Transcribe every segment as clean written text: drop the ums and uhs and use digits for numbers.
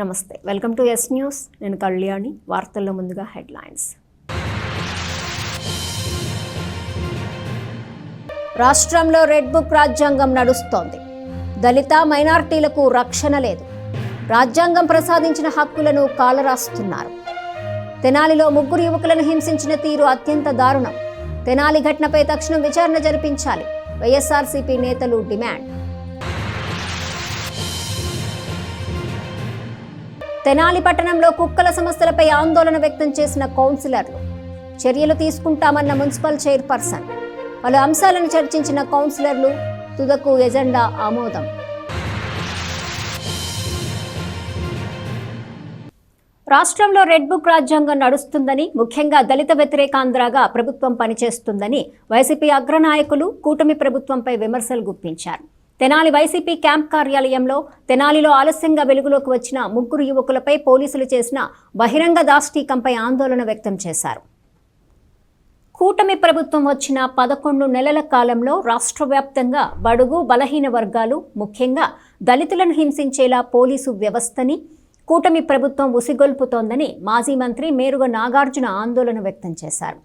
నమస్తే, welcome to yes news. నేను కళ్యాణి. వార్తల్లో ముందుగా హెడ్లైన్స్. రాష్ట్రంలో రెడ్ బుక్ రాజ్యాంగం నడుస్తోంది. దళిత మైనార్టీలకు రక్షణ లేదు. రాజ్యాంగం ప్రసాదించిన హక్కులను కాలరాస్తున్నారు. తెనాలిలో ముగ్గురు యువకులను హింసించిన తీరు అత్యంత దారుణం. తెనాలి ఘటనపై తక్షణం విచారణ జరిపించాలి. వైఎస్ఆర్సీపీ నేతలు డిమాండ్. తెనాలి పట్టణంలో కుక్కల సమస్యలపై ఆందోళన వ్యక్తం చేసిన కౌన్సిలర్లు. చర్యలు తీసుకుంటామన్న మున్సిపల్ చైర్పర్సన్. పలు అంశాలను చర్చించిన కౌన్సిలర్లు. తుదకు ఎజెండా ఆమోదం. రాష్ట్రంలో రెడ్ బుక్ రాజ్యాంగం నడుస్తుందని, ముఖ్యంగా దళిత వ్యతిరేకాంధ్రగా ప్రభుత్వం పనిచేస్తుందని వైసీపీ అగ్రనాయకులు కూటమి ప్రభుత్వంపై విమర్శలు గుప్పించారు. తెనాలి వైసీపీ క్యాంప్ కార్యాలయంలో తెనాలిలో ఆలస్యంగా వెలుగులోకి వచ్చిన ముగ్గురు యువకులపై పోలీసులు చేసిన బహిరంగ దాష్టీకంపై ఆందోళన వ్యక్తం చేశారు. కూటమి ప్రభుత్వం వచ్చిన 11 నెలల కాలంలో రాష్ట్ర వ్యాప్తంగా బడుగు బలహీన వర్గాలు, ముఖ్యంగా దళితులను హింసించేలా పోలీసు వ్యవస్థని కూటమి ప్రభుత్వం ఉసిగొల్పుతోందని మాజీ మంత్రి మేరుగ నాగార్జున ఆందోళన వ్యక్తం చేశారు.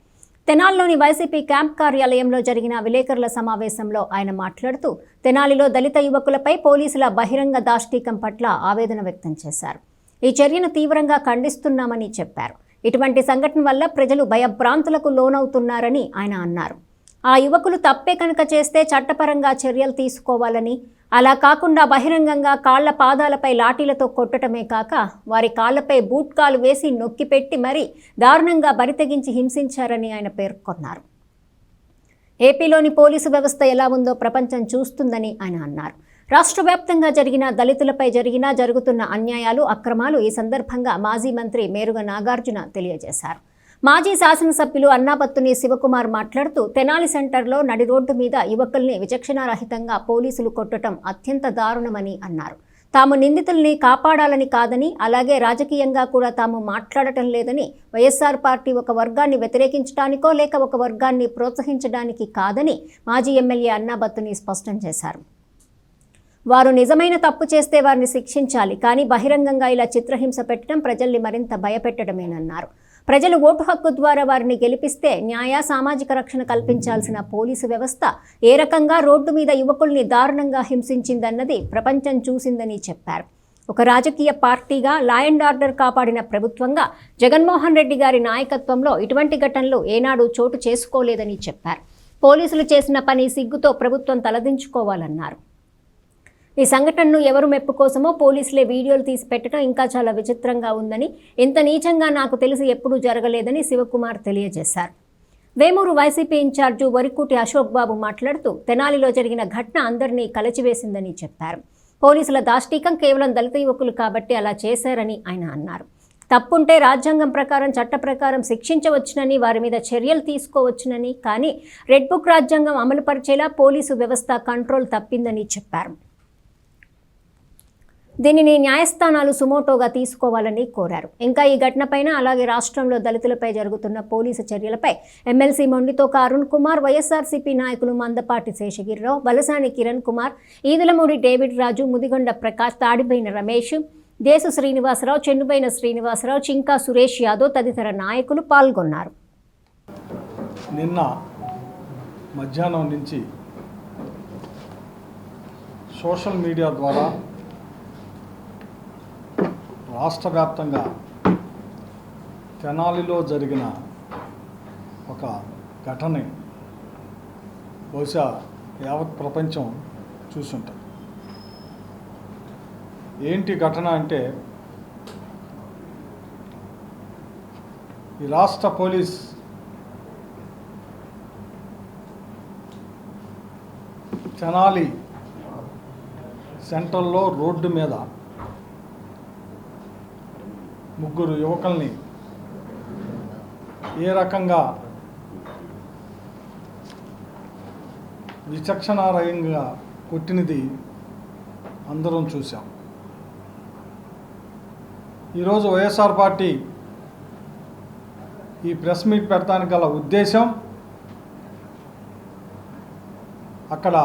తెనాలిలోని వైసీపీ క్యాంప్ కార్యాలయంలో జరిగిన విలేకరుల సమావేశంలో ఆయన మాట్లాడుతూ తెనాలిలో దళిత యువకులపై పోలీసుల బహిరంగ దాష్టీకం పట్ల ఆవేదన వ్యక్తం చేశారు. ఈ చర్యను తీవ్రంగా ఖండిస్తున్నామని చెప్పారు. ఇటువంటి సంఘటన వల్ల ప్రజలు భయభ్రాంతులకు లోనవుతున్నారని ఆయన అన్నారు. ఆ యువకులు తప్పే కనుక చేస్తే చట్టపరంగా చర్యలు తీసుకోవాలని, అలా కాకుండా బహిరంగంగా కాళ్ల పాదాలపై లాఠీలతో కొట్టడమే కాక వారి కాళ్లపై బూట్కాలు వేసి నొక్కిపెట్టి మరీ దారుణంగా బరితెగించి హింసించారని ఆయన పేర్కొన్నారు. ఏపీలోని పోలీసు వ్యవస్థ ఎలా ఉందో ప్రపంచం చూస్తుందని ఆయన అన్నారు. రాష్ట్ర వ్యాప్తంగా దళితులపై జరుగుతున్న అన్యాయాలు, అక్రమాలు ఈ సందర్భంగా మాజీ మంత్రి మేరుగ నాగార్జున తెలియజేశారు. మాజీ శాసనసభ్యులు అన్నాబత్తుని శివకుమార్ మాట్లాడుతూ తెనాలి సెంటర్లో నడి రోడ్డు మీద యువకుల్ని విచక్షణారహితంగా పోలీసులు కొట్టడం అత్యంత దారుణమని అన్నారు. తాము నిందితుల్ని కాపాడాలని కాదని, అలాగే రాజకీయంగా కూడా తాము మాట్లాడటం లేదని, వైఎస్ఆర్ పార్టీ ఒక వర్గాన్ని వ్యతిరేకించడానికో లేక ఒక వర్గాన్ని ప్రోత్సహించడానికి కాదని మాజీ ఎమ్మెల్యే అన్నాబత్తుని స్పష్టం చేశారు. వారు నిజమైన తప్పు చేస్తే వారిని శిక్షించాలి, కానీ బహిరంగంగా ఇలా చిత్రహింస పెట్టడం ప్రజల్ని మరింత భయపెట్టడమేనన్నారు. ప్రజలు ఓటు హక్కు ద్వారా వారిని గెలిపిస్తే న్యాయ, సామాజిక రక్షణ కల్పించాల్సిన పోలీసు వ్యవస్థ ఏ రకంగా రోడ్డు మీద యువకుల్ని దారుణంగా హింసించిందన్నది ప్రపంచం చూసిందని చెప్పారు. ఒక రాజకీయ పార్టీగా లా అండ్ ఆర్డర్ కాపాడిన ప్రభుత్వంగా జగన్మోహన్ రెడ్డి గారి నాయకత్వంలో ఇటువంటి ఘటనలు ఏనాడు చోటు చేసుకోలేదని చెప్పారు. పోలీసులు చేసిన పని సిగ్గుతో ప్రభుత్వం తలదించుకోవాలన్నారు. ఈ సంఘటనను ఎవరు మెప్పు కోసమో పోలీసులే వీడియోలు తీసి పెట్టడం ఇంకా చాలా విచిత్రంగా ఉందని, ఇంత నీచంగా నాకు తెలిసి ఎప్పుడూ జరగలేదని శివకుమార్ తెలియజేశారు. వేమూరు వైసీపీ ఇన్ఛార్జు వరికుటి అశోక్ బాబు మాట్లాడుతూ తెనాలిలో జరిగిన ఘటన అందరినీ కలచివేసిందని చెప్పారు. పోలీసుల దాష్టీకం కేవలం దళిత యువకులు కాబట్టి అలా చేశారని ఆయన అన్నారు. తప్పుంటే రాజ్యాంగం ప్రకారం, చట్ట ప్రకారం శిక్షించవచ్చునని, వారి మీద చర్యలు తీసుకోవచ్చునని, కానీ రెడ్ బుక్ రాజ్యాంగం అమలుపరిచేలా పోలీసు వ్యవస్థ కంట్రోల్ తప్పిందని చెప్పారు. దీనిని న్యాయస్థానాలు సుమోటోగా తీసుకోవాలని కోరారు. ఇంకా ఈ ఘటనపైన, అలాగే రాష్ట్రంలో దళితులపై జరుగుతున్న పోలీసు చర్యలపై ఎమ్మెల్సీ మొండితోక అరుణ్ కుమార్, వైఎస్ఆర్సీపీ నాయకులు మందపాటి శేషగిరిరావు, బలసాని కిరణ్ కుమార్, ఈదులమూడి డేవిడ్ రాజు, ముదిగొండ ప్రకాష్, తాడిబైన రమేష్, దేశు శ్రీనివాసరావు, చెన్నుబైన శ్రీనివాసరావు, చింకా సురేష్ యాదవ్ తదితర నాయకులు పాల్గొన్నారు. నిన్న మధ్యాహ్నం నుంచి సోషల్ మీడియా ద్వారా రాష్ట్ర వ్యాప్తంగా తెనాలిలో జరిగిన ఒక ఘటన బహుశా యావత్ ప్రపంచం చూసుంటారు. ఏంటి ఘటన అంటే, ఈ రాష్ట్ర పోలీస్ తెనాలి సెంటర్లో రోడ్డు మీద ముగ్గురు యువకుల్ని ఏ రకంగా విచక్షణారహితంగా కొట్టినది అందరం చూసాం. ఈరోజు వైఎస్ఆర్ పార్టీ ఈ ప్రెస్ మీట్ పెడతానికి గల ఉద్దేశం అక్కడ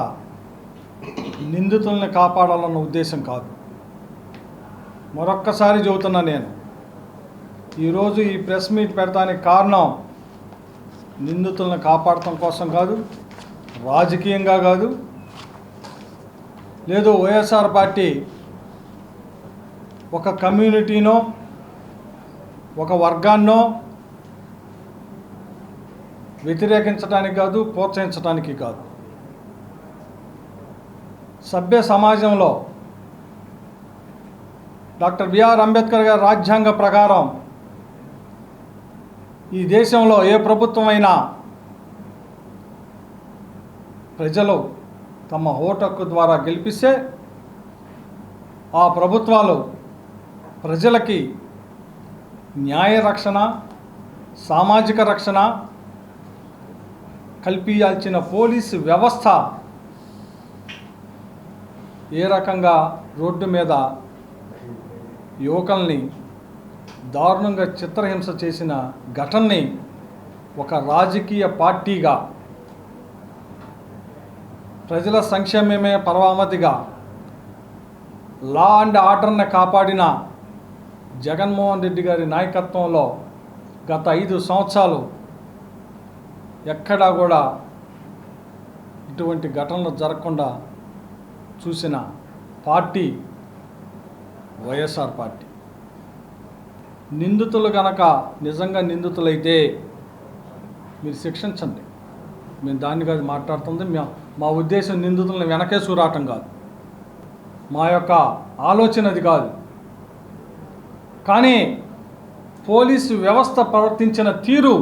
నిందితుల్ని కాపాడాలన్న ఉద్దేశం కాదు. మరొక్కసారి చెబుతున్నా నేను, ఈరోజు ఈ ప్రెస్ మీట్ పెడతానికి కారణం నిందితులను కాపాడటం కోసం కాదు, రాజకీయంగా కాదు, లేదు వైఎస్ఆర్ పార్టీ ఒక కమ్యూనిటీనో ఒక వర్గాన్నో వ్యతిరేకించడానికి కాదు, ప్రోత్సహించడానికి కాదు. సభ్య సమాజంలో డాక్టర్ బిఆర్ అంబేద్కర్ గారి రాజ్యాంగ ప్రకారం ఈ దేశంలో ఏ ప్రభుత్వం అయినా ప్రజలు తమ ఓటు హక్కు ద్వారా గెలిపిస్తే ఆ ప్రభుత్వాలు ప్రజలకి న్యాయ రక్షణ, సామాజిక రక్షణ కల్పించాల్సిన పోలీసు వ్యవస్థ ఏ రకంగా రోడ్డు మీద యువకుల్ని దారుణంగా చిత్రహింస చేసిన ఘటనని ఒక రాజకీయ పార్టీగా ప్రజల సంక్షేమమే పరమావధిగా లా అండ్ ఆర్డర్ని కాపాడిన జగన్మోహన్ రెడ్డి గారి నాయకత్వంలో గత 5 సంవత్సరాలు ఎక్కడా కూడా ఇటువంటి ఘటనలు జరగకుండా చూసిన పార్టీ వైఎస్ఆర్ పార్టీ. నిందితులు కనుక నిజంగా నిందితులైతే మీరు శిక్షించండి, మేము దాన్ని కాదు మాట్లాడుతుంది. మా ఉద్దేశం నిందితులను వెనకే చూరాటం కాదు, మా యొక్క ఆలోచన అది కాదు. కానీ పోలీసు వ్యవస్థ ప్రవర్తించిన తీరు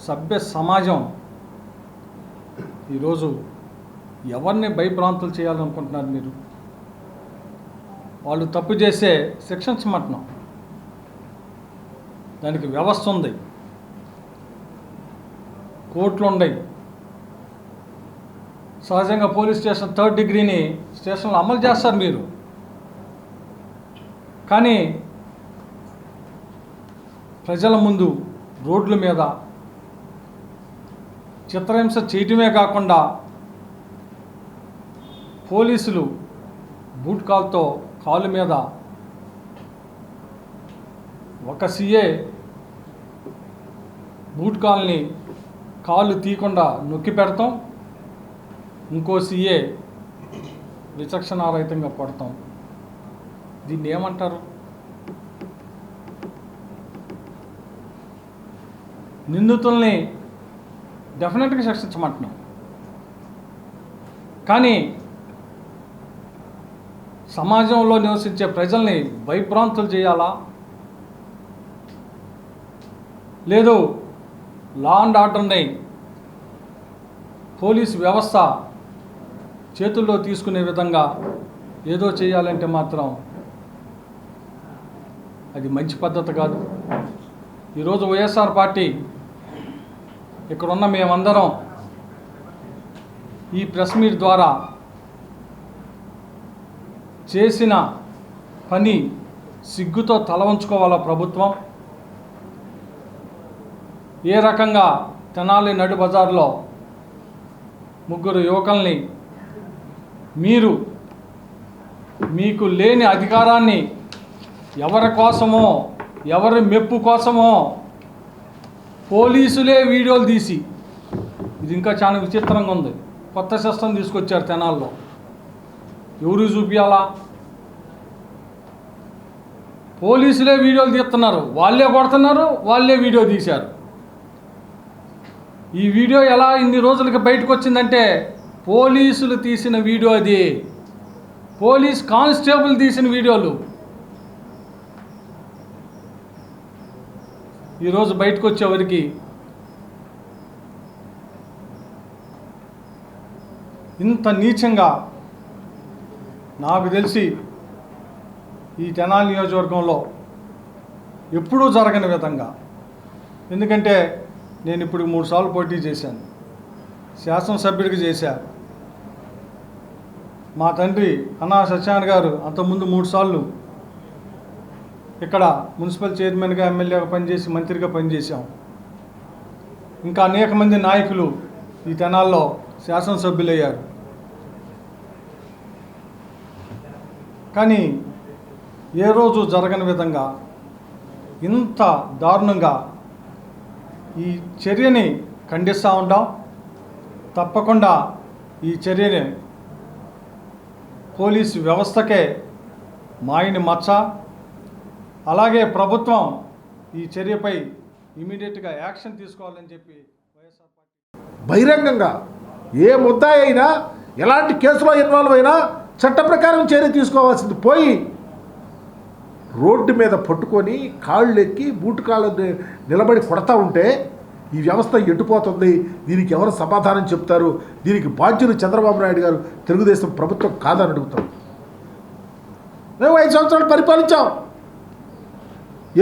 సభ్య సమాజం ఈరోజు ఎవరిని భయభ్రాంతులు చేయాలనుకుంటున్నారు మీరు? వాళ్ళు తప్పు చేస్తే శిక్షించమంటున్నాం, దానికి వ్యవస్థ ఉంది, కోర్టులు ఉన్నాయి. సహజంగా పోలీస్ స్టేషన్ 3rd డిగ్రీని స్టేషన్లో అమలు చేస్తారు మీరు. కానీ ప్రజల ముందు రోడ్ల మీద చిత్రహింస చేయటమే కాకుండా పోలీసులు బూట్ కాల్తో కాలు మీద ఒక సీఏ బూట్ కాల్ని కాళ్ళు తీయకుండా నొక్కి పెడతాం, ఇంకో సీఏ విచక్షణారహితంగా పడతాం. దీన్ని ఏమంటారు? నిందితుల్ని డెఫినెట్గా శిక్షించమంటున్నాం, కానీ సమాజంలో నివసించే ప్రజల్ని భయభ్రాంతులు చేయాలా? లేదు లా అండ్ ఆర్డర్ని పోలీస్ వ్యవస్థ చేతుల్లో తీసుకునే విధంగా ఏదో చేయాలంటే మాత్రం అది మంచి పద్ధతి కాదు. ఈరోజు వైఎస్ఆర్ పార్టీ ఇక్కడున్న మేమందరం ఈ ప్రెస్ మీట్ ద్వారా చేసిన పని సిగ్గుతో తల వంచుకోవాలా ప్రభుత్వం. ఏ రకంగా తెనాలి నడు బజార్లో 3 యువకుల్ని మీకు లేని అధికారాన్ని ఎవరి కోసమో ఎవరి మెప్పు కోసమో పోలీసులే వీడియోలు తీసి, ఇది ఇంకా చాలా విచిత్రంగా ఉంది, కొత్త సిస్టం తీసుకొచ్చారు తెనాల్లో. ఎవరు చూపించాలా? పోలీసులే వీడియోలు తీస్తున్నారు, వాళ్ళే కొడుతున్నారు, వాళ్ళే వీడియో తీశారు. ఈ వీడియో ఎలా ఇన్ని రోజులకి బయటకు వచ్చిందంటే పోలీసులు తీసిన వీడియో, అది పోలీస్ కానిస్టేబుల్ తీసిన వీడియోలు ఈరోజు బయటకు వచ్చేవరికి ఇంత నీచంగా నాకు తెలిసి ఈ తెనాలి నియోజకవర్గంలో ఎప్పుడూ జరగని విధంగా. ఎందుకంటే నేను ఇప్పుడు 3 సార్లు పోటీ చేశాను, శాసనసభ్యుడికి చేశా. మా తండ్రి అన్నా సత్యనారాయణ గారు అంతకుముందు 3 సార్లు ఇక్కడ మున్సిపల్ చైర్మన్గా, ఎమ్మెల్యేగా పనిచేసి మంత్రిగా పనిచేశాం. ఇంకా అనేక మంది నాయకులు ఈ తెనాల్లో శాసనసభ్యులయ్యారు. కానీ ఏ రోజు జరగని విధంగా ఇంత దారుణంగా ఈ చర్యని ఖండిస్తూ ఉంటాం. తప్పకుండా ఈ చర్యని పోలీసు వ్యవస్థకే మాయని మచ్చ. అలాగే ప్రభుత్వం ఈ చర్యపై ఇమీడియట్గా యాక్షన్ తీసుకోవాలని చెప్పి వైఎస్ఆర్ పార్టీ బహిరంగంగా ఏ ముద్దాయి అయినా ఎలాంటి కేసులో ఇన్వాల్వ్ అయినా చట్ట ప్రకారం చర్య తీసుకోవాల్సింది పోయి రోడ్డు మీద పట్టుకొని కాళ్ళు ఎక్కి బూటు కాళ్ళు నిలబడి కొడతా ఉంటే ఈ వ్యవస్థ ఎటుపోతుంది, దీనికి ఎవరు సమాధానం చెప్తారు? దీనికి బాధ్యులు చంద్రబాబు నాయుడు గారు, తెలుగుదేశం ప్రభుత్వం కాదని అడుగుతాం. మేము 5 సంవత్సరాలు పరిపాలించాం.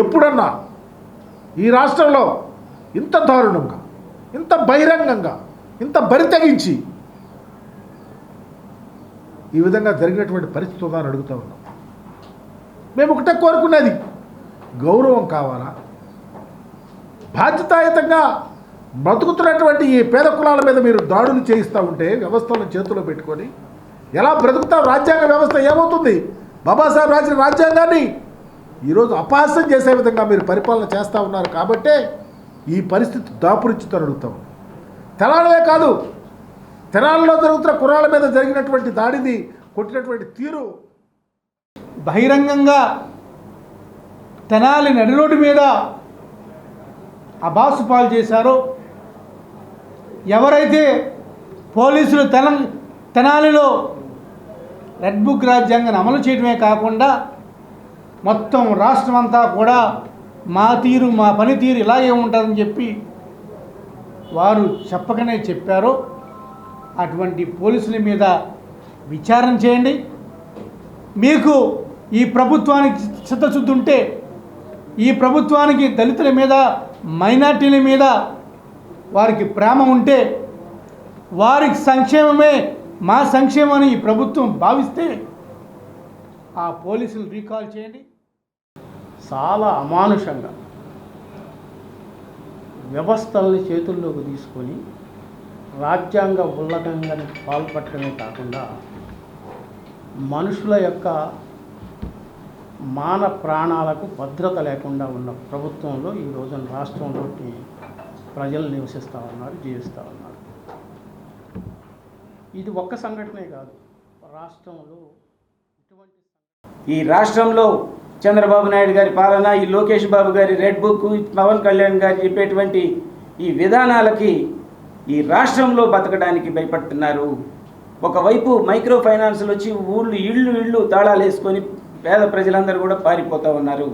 ఎప్పుడన్నా ఈ రాష్ట్రంలో ఇంత దారుణంగా, ఇంత బహిరంగంగా, ఇంత బరి తెగించి ఈ విధంగా జరిగినటువంటి పరిస్థితి ఉందా అని అడుగుతా ఉన్నాం. మేము ఒకటే కోరుకునేది, గౌరవం కావాలా? బాధ్యతాయుతంగా బ్రతుకుతున్నటువంటి ఈ పేద కులాల మీద మీరు దాడులు చేయిస్తూ ఉంటే వ్యవస్థలను చేతిలో పెట్టుకొని ఎలా బ్రతుకుతాం? రాజ్యాంగ వ్యవస్థ ఏమవుతుంది? బాబాసాహెబ్ రాసిన రాజ్యాంగాన్ని ఈరోజు అపహాస్యం చేసే విధంగా మీరు పరిపాలన చేస్తూ ఉన్నారు. కాబట్టే ఈ పరిస్థితి దాపురించుతో అడుగుతాం. తెనాలే కాదు, తెనాలలో జరుగుతున్న కుర్రాళ్ళ మీద జరిగినటువంటి దాడిని కొట్టినటువంటి తీరు బహిరంగంగా తెనాలి నడి రోడ్డు మీద అబాసు పాలు చేశారో, ఎవరైతే పోలీసులు తెనాలిలో రెడ్ బుక్ రాజ్యాంగాన్ని అమలు చేయడమే కాకుండా మొత్తం రాష్ట్రం అంతా కూడా మా పనితీరు ఇలాగే ఉంటుందని చెప్పి వారు చెప్పకనే చెప్పారో అటువంటి పోలీసుల మీద విచారణ చేయండి. మీకు ఈ ప్రభుత్వానికి చిత్తశుద్ధి ఉంటే, ఈ ప్రభుత్వానికి దళితుల మీద, మైనార్టీల మీద వారికి ప్రేమ ఉంటే, వారికి సంక్షేమమే మా సంక్షేమని ఈ ప్రభుత్వం భావిస్తే ఆ పోలీసులు రీకాల్ చేయండి. చాలా అమానుషంగా వ్యవస్థల్ని చేతుల్లోకి తీసుకొని రాజ్యాంగ ఉల్లంఘనకు పాల్పడటమే కాకుండా మనుషుల యొక్క మాన ప్రాణాలకు భద్రత లేకుండా ఉన్న ప్రభుత్వంలో ఈ రోజున రాష్ట్రంలోకి ప్రజలు నివసిస్తూ ఉన్నారు, జీవిస్తూ ఉన్నారు. ఇది ఒక్క సంఘటనే కాదు, రాష్ట్రంలో ఇటువంటి ఈ రాష్ట్రంలో చంద్రబాబు నాయుడు గారి పాలన, ఈ లోకేష్ బాబు గారి రెడ్ బుక్, పవన్ కళ్యాణ్ గారు చెప్పేటువంటి ఈ విధానాలకి ఈ రాష్ట్రంలో బతకడానికి భయపడుతున్నారు. ఒకవైపు మైక్రో ఫైనాన్స్లు వచ్చి ఇళ్ళు తాళాలు వేసుకొని పేద ప్రజలందరూ కూడా పారిపోతూ ఉన్నారు.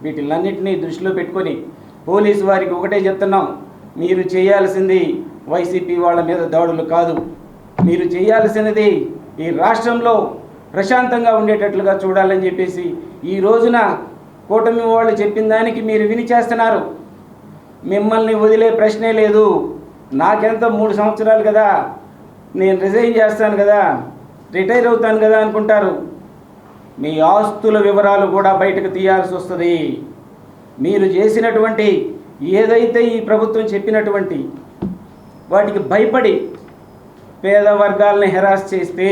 వీటిలన్నింటినీ దృష్టిలో పెట్టుకొని పోలీసు వారికి ఒకటే చెప్తున్నాం, మీరు చేయాల్సింది వైసీపీ వాళ్ళ మీద దాడులు కాదు, మీరు చేయాల్సినది ఈ రాష్ట్రంలో ప్రశాంతంగా ఉండేటట్లుగా చూడాలని చెప్పేసి ఈ రోజున కూటమి వాళ్ళు చెప్పిన దానికి మీరు విని చేస్తున్నారు. మిమ్మల్ని వదిలే ప్రశ్నే లేదు. నాకెంత 3 సంవత్సరాలు కదా, నేను రిజైన్ చేస్తాను కదా, రిటైర్ అవుతాను కదా అనుకుంటారు. మీ ఆస్తుల వివరాలు కూడా బయటకు తీయాల్సి వస్తుంది. మీరు చేసినటువంటి ఏదైతే ఈ ప్రభుత్వం చెప్పినటువంటి వాటికి భయపడి పేద వర్గాలని హెరాస్ చేస్తే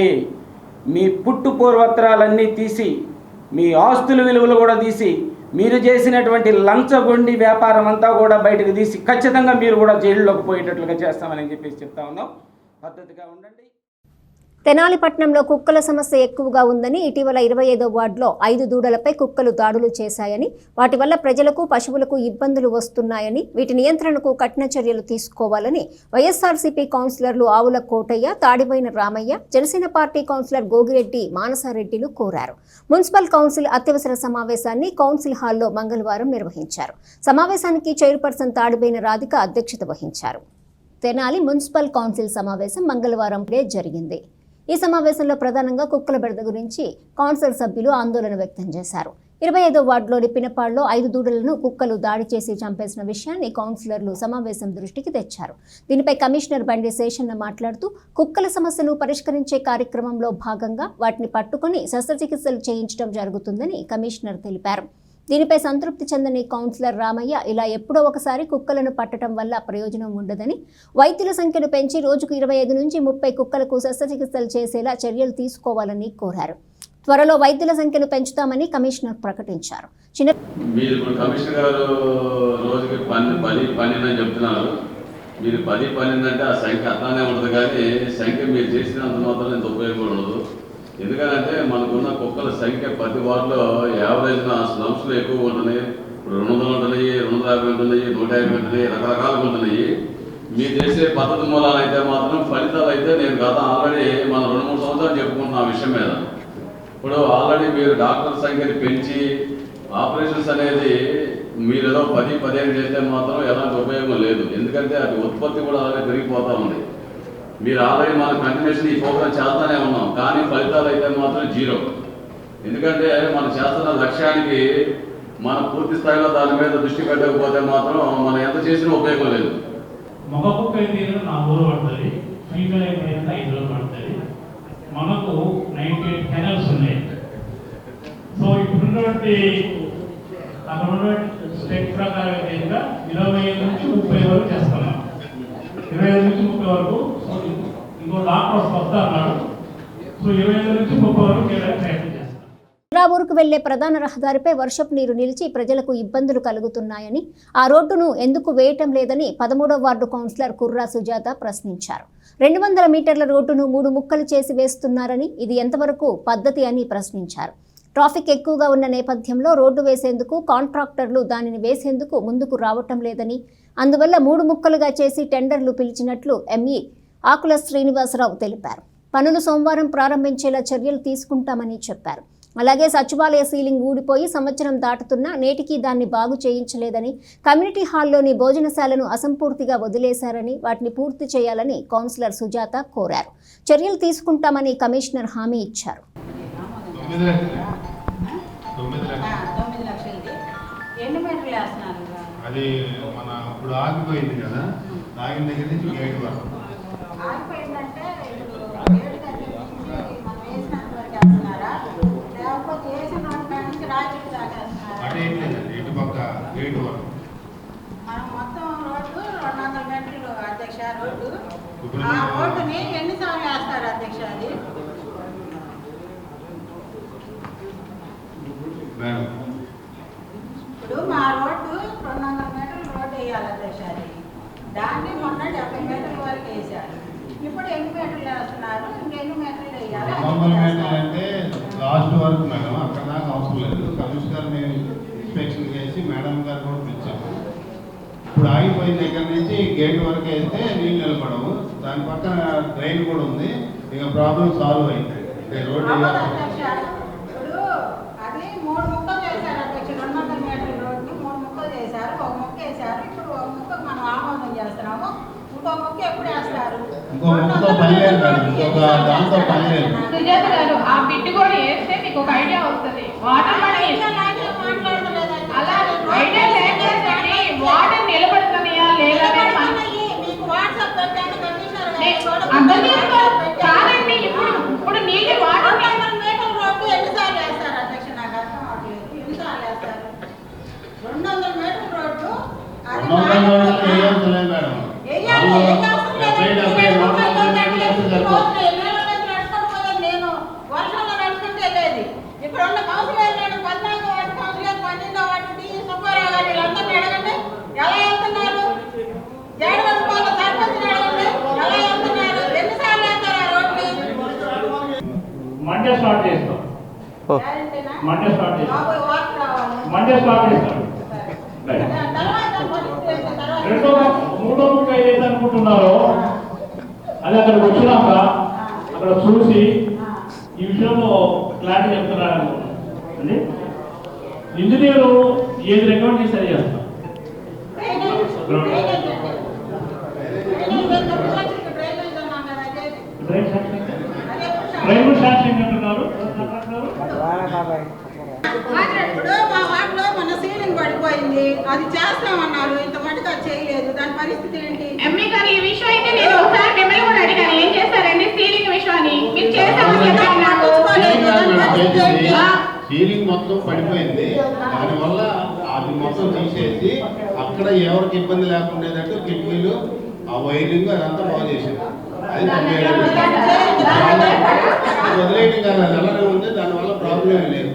మీ పుట్టు పూర్వత్రాలన్నీ తీసి, మీ ఆస్తుల విలువలు కూడా తీసి, మీరు చేసినటువంటి లంచగొండి వ్యాపారం అంతా కూడా బయటకు తీసి ఖచ్చితంగా మీరు కూడా జైల్లోకి పోయేటట్లుగా చేస్తామని చెప్పేసి చెప్తా ఉన్నాం. పద్ధతిగా ఉండండి. తెనాలి పట్టణంలో కుక్కల సమస్య ఎక్కువగా ఉందని, ఇటీవల 25వ వార్డులో 5 దూడలపై కుక్కలు దాడులు చేశాయని, వాటి వల్ల ప్రజలకు పశువులకు ఇబ్బందులు వస్తున్నాయని, వీటి నియంత్రణకు కఠిన చర్యలు తీసుకోవాలని వైఎస్ఆర్సీపీ కౌన్సిలర్లు ఆవుల కోటయ్య, తాడిపోయిన రామయ్య, జనసేన పార్టీ కౌన్సిలర్ గోగిరెడ్డి మానసారెడ్డిలు కోరారు. మున్సిపల్ కౌన్సిల్ అత్యవసర సమావేశాన్ని కౌన్సిల్ హాల్లో మంగళవారం నిర్వహించారు. సమావేశానికి చైర్పర్సన్ తాడిపోయిన రాధిక అధ్యక్షత వహించారు. తెనాలి మున్సిపల్ కౌన్సిల్ సమావేశం మంగళవారం జరిగింది. ఈ సమావేశంలో ప్రధానంగా కుక్కల బెడద గురించి కౌన్సిల్ సభ్యులు ఆందోళన వ్యక్తం చేశారు. 25వ వార్డులోని పినపాడులో 5 దూడలను కుక్కలు దాడి చేసి చంపేసిన విషయాన్ని కౌన్సిలర్లు సమావేశం దృష్టికి తెచ్చారు. దీనిపై కమిషనర్ బండి శేషన్న మాట్లాడుతూ, కుక్కల సమస్యను పరిష్కరించే కార్యక్రమంలో భాగంగా వాటిని పట్టుకుని శస్త్రచికిత్సలు చేయించడం జరుగుతుందని కమిషనర్ తెలిపారు. దీనిపై సంతృప్తి చెందని కౌన్సిలర్ రామయ్య, ఇలా ఎప్పుడో ఒకసారి కుక్కలను పట్టడం వల్ల ప్రయోజనం ఉండదని, వైద్యుల సంఖ్యను పెంచి రోజుకు 25 నుంచి 30 కుక్కలకు శస్త్రచికిత్సలు చేసేలా చర్యలు తీసుకోవాలని కోరారు. త్వరలో వైద్యుల సంఖ్యను పెంచుతామని కమిషనర్ ప్రకటించారు. మీరు ఇప్పుడు కమిషనర్ గారు రోజుకి 10 అని చెప్తున్నారు. మీరు 10 అంటే ఆ సంఖ్య అట్లానే ఉంటుంది, కానీ సంఖ్య మీరు చేసినంత మాత్రం ఇంత ఉపయోగం ఉండదు. ఎందుకంటే మనకున్న కుక్కల సంఖ్య ప్రతి వార్డులో యావరేజ్న స్లమ్స్లో ఎక్కువ ఉంటున్నాయి. ఇప్పుడు 200 ఉంటున్నాయి, 250 ఉంటున్నాయి, 150 ఉంటున్నాయి, రకరకాలుగా ఉంటున్నాయి. మీరు చేసే పద్ధతి మూలాలు అయితే మాత్రం ఫలితాలు అయితే నేను గత ఆల్రెడీ మనం 2-3 సంవత్సరాలు చెప్పుకుంటున్నాం ఆ విషయం మీద. ఇప్పుడు ఆల్రెడీ మీరు డాక్టర్ సంఖ్యని పెంచి ఆపరేషన్స్ అనేది మీరు ఏదో 10-15 చేస్తే మాత్రం ఎలాంటి ఉపయోగం లేదు. ఎందుకంటే అది ఉత్పత్తి కూడా అలాగే పెరిగిపోతూ ఉంది. మీరు ఆల్రెడీ మన కంటిన్యూషన్ ఈ ప్రోగ్రామ్ చేస్తూనే ఉన్నాం, కానీ ఫలితాలు అయితే మాత్రం 0. ఎందుకంటే మనం చేస్తున్న లక్ష్యానికి మనం పూర్తి స్థాయిలో దాని మీద దృష్టి పెట్టకపోతే మాత్రం మనం ఎంత చేసినా ఉపయోగం లేదు. మగ కుక్క అయితే 4 రోజులు పడుతుంది, ఫీమేల్ అయితే 5 రోజులు పడుతుంది. మనకు 98 కెనల్స్ ఉన్నాయి. సో ఇప్పుడున్నటువంటి అక్కడ ఉన్నటువంటి స్టేట్ ప్రకారం అయితే 25 నుంచి 30 వరకు చేస్తున్నాం. 25 నుంచి 30 వరకు. సో ఇంకో డాక్టర్ వస్తా అన్నాడు. సో 25 నుంచి 30 వరకు చేయడానికి ప్రయత్నం చేస్తాం. ఊరుకు వెళ్లే ప్రధాన రహదారిపై వర్షపు నీరు నిలిచి ప్రజలకు ఇబ్బందులు కలుగుతున్నాయని, ఆ రోడ్డును ఎందుకు వేయటం లేదని 13వ వార్డు కౌన్సిలర్ కుర్రా సుజాత ప్రశ్నించారు. 200 మీటర్ల రోడ్డును 3 ముక్కలు చేసి వేస్తున్నారని, ఇది ఎంతవరకు పద్ధతి అని ప్రశ్నించారు. ట్రాఫిక్ ఎక్కువగా ఉన్న నేపథ్యంలో రోడ్డు వేసేందుకు కాంట్రాక్టర్లు దానిని వేసేందుకు ముందుకు రావటం లేదని, అందువల్ల 3 ముక్కలుగా చేసి టెండర్లు పిలిచినట్లు ఎంఈ ఆకుల శ్రీనివాసరావు తెలిపారు. పనులు సోమవారం ప్రారంభించేలా చర్యలు తీసుకుంటామని చెప్పారు. అలాగే సచివాలయ సీలింగ్ ఊడిపోయి సంవత్సరం దాటుతున్నా నేటికి దాన్ని బాగు చేయించలేదని, కమ్యూనిటీ హాల్లోని భోజనశాలను అసంపూర్తిగా వదిలేశారని, వాటిని పూర్తి చేయాలని కౌన్సిలర్ సుజాత కోరారు. చర్యలు తీసుకుంటామని కమిషనర్ హామీ ఇచ్చారు. 9 లక్షలు ఎన్ని మీటర్లు వేస్తున్నారు? అది మన ఇప్పుడు ఆగిపోయింది కదా, ఆగిన దగ్గర నుంచి గేట్ వరకు ఆగిపోయిందంటే గేట్ దగ్గర నుంచి మనం వేసినంత వరకు వేస్తున్నారా, లేకపోతే వేసిన నుంచి రాజకీయ దాకా వేస్తున్నారా? అదే లేదండి, ఇటు పక్క గేట్ వరకు మనం మొత్తం రోడ్డు 200 మీటర్లు అధ్యక్ష. రోడ్డు ఆ రోడ్డుని ఎన్నిసార్లు వేస్తారు అధ్యక్ష? అది ఇప్పుడు మా రోడ్డు 200 మీటర్ల రోడ్డు వేయాలి అధ్యక్ష. అది దాన్ని మొన్న 70 మీటర్ల వరకు వేసారు. ఇప్పుడు ఎన్ని మీటర్లు వేస్తున్నారు, ఇంకెన్ని మీటర్లు వేయాలి? 200 మీటర్లు అంటే లాస్ట్ వరకు మేడం, అక్కడ దాకా అవసరం లేదు. కమిషనర్ మేము ఇన్స్పెక్షన్ చేసి మేడం గారు కూడా పిలిచాము. ఇప్పుడు ఆగిపోయిన దగ్గర నుంచి గేట్ వరకు వేస్తే నీళ్ళు నిలబడవు. దాని పక్కన డ్రైన్ కూడా ఉంది, ఇక ప్రాబ్లం సాల్వ్ అయింది. రోడ్డు అది 3 ముక్కలు చేశారు అధ్యక్ష. 200 మీటర్ల రోడ్డు 3 ముక్కలు చేశారు. ఒక ముక్క వేశారు. ఇప్పుడు ఒక ముక్కకు మనం ఆమోదం చేస్తున్నాము. ఇంకో ముక్క ఎప్పుడు వేస్తారు? సుజాత గారు, ఆ బిడ్డ కూడా వేస్తే మీకు ఒక ఐడియా వస్తుంది. వాటర్ ఐడియా లేకపోతే వాటర్ నిలబడుతున్నాయా లేదా మీకు వాట్సాప్ పెట్టాను కమిషనర్ కాదండి. ఇప్పుడు నీళ్ళు వాటర్ మీటర్ల రోడ్డు ఎన్నిసార్లు వేస్తారు అధ్యక్ష? నాకు అర్థం అవ్వట్లేదు. ఎన్నిసార్లు వేస్తారు? 200 మీటర్ల రోడ్డు నేను వర్షంలో నడుచుకుంటే వెళ్ళేది. ఇక్కడ ఉన్న కౌన్సిలర్ 14వ వార్డు కౌన్సిలర్, 12వ వార్డు డి సుబ్బారావు గారు, వీళ్ళందరినీ అడగండి ఎలా వెళ్తున్నారు. జగన్మోహన్ సర్పంచ్ని అడగండి ఎలా వెళ్తున్నారు, ఎన్నిసార్లు వేస్తారు ఆ రోడ్ని. మండే స్టార్ట్ చేస్తాం. మండే స్టార్ట్ చేస్తాం. వాటర్ రావాలి. మండే స్టార్ట్ చేస్తాం. మూడో ముక్క ఏదైతే అనుకుంటున్నారో అది అక్కడికి వచ్చినాక అక్కడ చూసి ఈ విషయంలో క్లారిటీ చెప్తున్నారు అండి. ఇంజనీరు ఏది రికమెండ్ చేసి సరి చేస్తాం. డ్రైవర్ శాంక్షన్ అంటున్నారు. ఇప్పుడు మా వార్డులో మన సీలింగ్ పడిపోయింది, అది చేస్తామన్నారు. ఇంత మటుకు అది చేయలేదు. దాని పరిస్థితి ఏంటి? ఎంఈ గారు, ఈ విషయం అయితే నేను ఒకసారి మిమ్మల్ని కూడా అడిగాను, ఏం చేస్తారండి సీలింగ్ విషయాన్ని? మీరు చేస్తామని చెప్పారు. సీలింగ్ మొత్తం పడిపోయింది. దానివల్ల అది మొత్తం తీసేసి అక్కడ ఎవరికి ఇబ్బంది లేకుండేటట్టు కిటికీలు ఆ వైరింగ్ అదంతా బాగా చేశారు. అది వదిలేయడం కానీ అది అలానే ఉంది, దానివల్ల ప్రాబ్లం ఏం లేదు.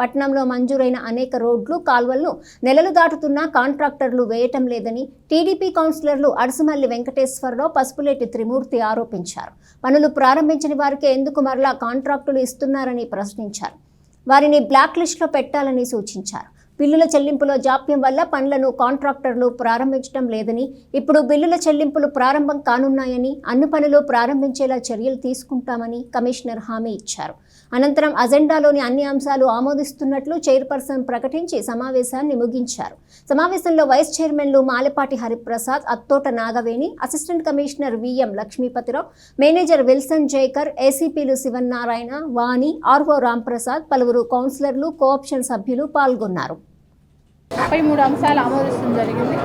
పట్టణంలో మంజూరైన అనేక రోడ్లు కాల్వలను నెలలు దాటుతున్నా కాంట్రాక్టర్లు వేయటం లేదని టీడీపీ కౌన్సిలర్లు అడసమల్లి వెంకటేశ్వరరావు, పసుపులేటి త్రిమూర్తి ఆరోపించారు. పనులు ప్రారంభించిన వారికి ఎందుకు మరలా కాంట్రాక్టులు ఇస్తున్నారని ప్రశ్నించారు. వారిని బ్లాక్ లిస్టులో పెట్టాలని సూచించారు. బిల్లుల చెల్లింపులో జాప్యం వల్ల పనులను కాంట్రాక్టర్లు ప్రారంభించడం లేదని, ఇప్పుడు బిల్లుల చెల్లింపులు ప్రారంభం కానున్నాయని, అన్ని పనులు ప్రారంభించేలా చర్యలు తీసుకుంటామని కమిషనర్ హామీ ఇచ్చారు. అనంతరం అజెండాలోని అన్ని అంశాలు ఆమోదిస్తున్నట్లు చైర్పర్సన్ ప్రకటించి సమావేశాన్ని ముగించారు. సమావేశంలో వైస్ చైర్మన్లు Malapati Hariprasad, Attota Nagaveni, assistant commissioner VM Lakshmipathirao, manager Wilson Jaikar, ఏసీపీలు శివన్నారాయణ, వాణి, ఆర్వో రాంప్రసాద్, పలువురు కౌన్సిలర్లు, కోఆప్షన్ సభ్యులు పాల్గొన్నారు. 33 అంశాలు ఆమోదించడం జరిగింది.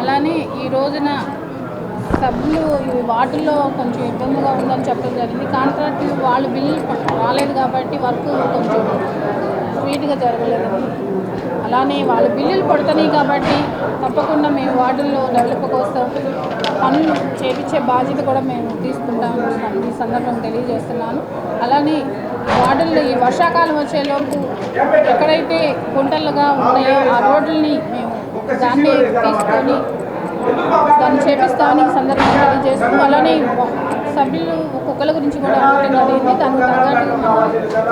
అలానే ఈ రోజున సభ్యులు వాటిల్లో కొంచెం ఇబ్బందిగా ఉందని చెప్పడం జరిగింది. కాంట్రాక్టులు వాళ్ళు బిల్లులు రాలేదు కాబట్టి వర్క్ కొంచెం స్పీడ్గా జరగలేదని, అలానే వాళ్ళు బిల్లులు పడుతున్నాయి కాబట్టి తప్పకుండా మేము వార్డుల్లో డెవలప్ కోసం పనులు చేపించే బాధ్యత కూడా మేము తీసుకుంటామని ఈ సందర్భం తెలియజేస్తున్నాను. అలానే వార్డుల్లో ఈ వర్షాకాలం వచ్చేలోపు ఎక్కడైతే గుంటలుగా ఉన్నాయో ఆ రోడ్లని మేము దాన్ని తీసుకొని దాన్ని చేపిస్తామని ఈ సందర్భంగా తెలియజేస్తూ, అలానే సభ్యులు ఒక్కొక్కరి గురించి కూడా అడగడం జరిగింది. దానికి తగ్గట్టు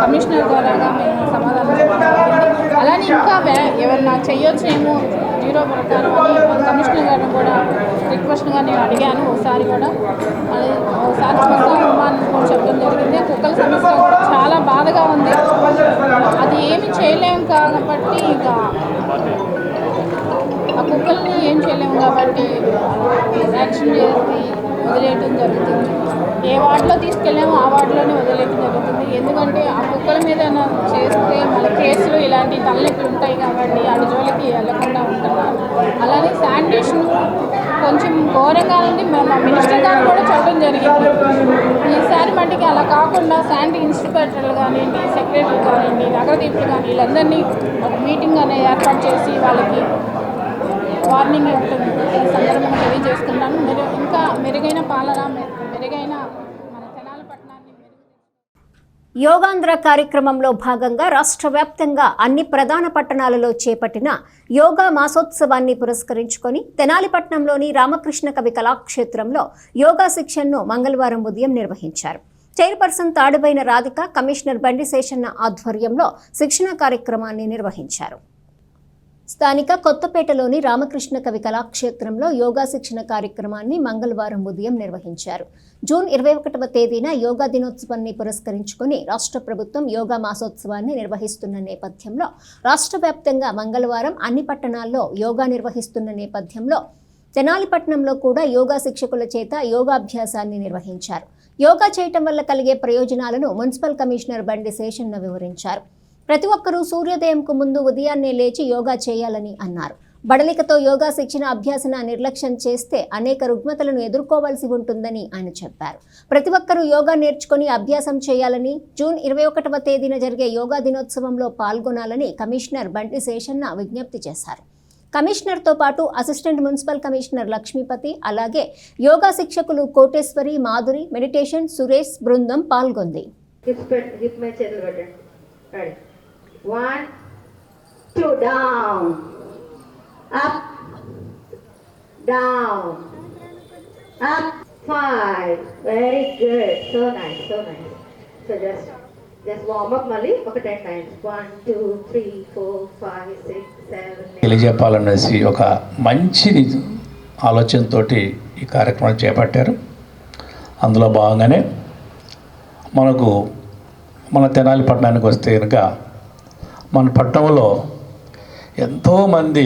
కమిషనర్ ద్వారా మేము సమాధానం చెప్పడం జరిగింది. అలానే ఇంకా ఎవరన్నా చేయొచ్చేమో జీరో ప్రకారం అని కమిషనర్ గారిని కూడా రిక్వెస్ట్గా నేను అడిగాను. ఒకసారి చూస్తామని చెప్పడం జరిగింది. కుక్కల సమస్య చాలా బాధగా ఉంది. అది ఏమి చేయలేము కాబట్టి ఇంకా ఆ కుక్కల్ని ఏం చేయలేము కాబట్టి యాక్షన్ చేసి వదిలేయటం జరుగుతుంది. ఏ వార్డులో తీసుకెళ్ళామో ఆ వార్డులోనే వదిలేయటం జరుగుతుంది. ఎందుకంటే ఆ కుక్కల మీద చేస్తే మళ్ళీ కేసులు ఇలాంటి తలనొప్పులు ఉంటాయి కాబట్టి అటు జోలికి వెళ్ళకుండా ఉంటున్నాను. అలానే శానిటేషన్ కొంచెం ఘోరంగా ఉంది. మా మినిస్టర్ గారు కూడా చెప్పడం జరిగింది. ఈసారి మట్టికి అలా కాకుండా శానిటరీ ఇన్స్పెక్టర్లు కానివ్వండి, సెక్రటరీలు కానివ్వండి, నగరదీపులు కానీ వీళ్ళందరినీ ఒక మీటింగ్ అనేది ఏర్పాటు చేసి వాళ్ళకి వార్నింగ్ ఉంటుంది. ఈ సందర్భంగా తెలియజేస్తున్నాను. ఇంకా మెరుగైన పాలన, మెరుగైన మన తెనాలి పట్టణాన్ని యోగాంధ్ర కార్యక్రమంలో భాగంగా రాష్ట్ర వ్యాప్తంగా అన్ని ప్రధాన పట్టణాలలో చేపట్టిన యోగా మాసోత్సవాన్ని పురస్కరించుకొని తెనాలిపట్నంలోని రామకృష్ణ కవి కళాక్షేత్రంలో యోగా శిక్షణను మంగళవారం ఉదయం నిర్వహించారు. చైర్పర్సన్ తాడుబైన రాధిక, కమిషనర్ బండి శేషన్న ఆధ్వర్యంలో శిక్షణ కార్యక్రమాన్ని నిర్వహించారు. స్థానిక కొత్తపేటలోని రామకృష్ణ కవి కళాక్షేత్రంలో యోగా శిక్షణ కార్యక్రమాన్ని మంగళవారం ఉదయం నిర్వహించారు. జూన్ 21వ తేదీన యోగా దినోత్సవాన్ని పురస్కరించుకుని రాష్ట్ర ప్రభుత్వం యోగా మాసోత్సవాన్ని నిర్వహిస్తున్న నేపథ్యంలో రాష్ట్ర వ్యాప్తంగా మంగళవారం అన్ని పట్టణాల్లో యోగా నిర్వహిస్తున్న నేపథ్యంలో తెనాలిపట్నంలో కూడా యోగా శిక్షకుల చేత యోగాభ్యాసాన్ని నిర్వహించారు. యోగా చేయటం వల్ల కలిగే ప్రయోజనాలను మున్సిపల్ కమిషనర్ బండి శేషన్న వివరించారు. ప్రతి ఒక్కరూ సూర్యోదయంకు ముందు ఉదయాన్నే లేచి యోగా చేయాలని అన్నారు. బడలికతో యోగా శిక్షణ అభ్యాసన నిర్లక్ష్యం చేస్తే అనేక రుగ్మతలను ఎదుర్కోవాల్సి ఉంటుందని ఆయన చెప్పారు. ప్రతి ఒక్కరూ యోగా నేర్చుకుని అభ్యాసం చేయాలని, జూన్ 21వ తేదీన జరిగే యోగా దినోత్సవంలో పాల్గొనాలని కమిషనర్ బండి శేషన్న విజ్ఞప్తి చేశారు. కమిషనర్తో పాటు అసిస్టెంట్ మున్సిపల్ కమిషనర్ లక్ష్మీపతి, అలాగే యోగా శిక్షకులు కోటేశ్వరి, మాధురి, మెడిటేషన్ సురేష్ బృందం పాల్గొంది. 1, 2, down, up, down, up, 5. Very good. So nice, so nice. So just warm up, Mali. Okay, 10 times. 1, 2, 3, 4, 5, 6, 7, 8. తెలియజెప్పాలనేసి ఒక మంచి ఆలోచనతో ఈ కార్యక్రమం చేపట్టారు. అందులో భాగంగానే మన తెనాలి పట్టణానికి వస్తే కనుక మన పట్టణంలో ఎంతోమంది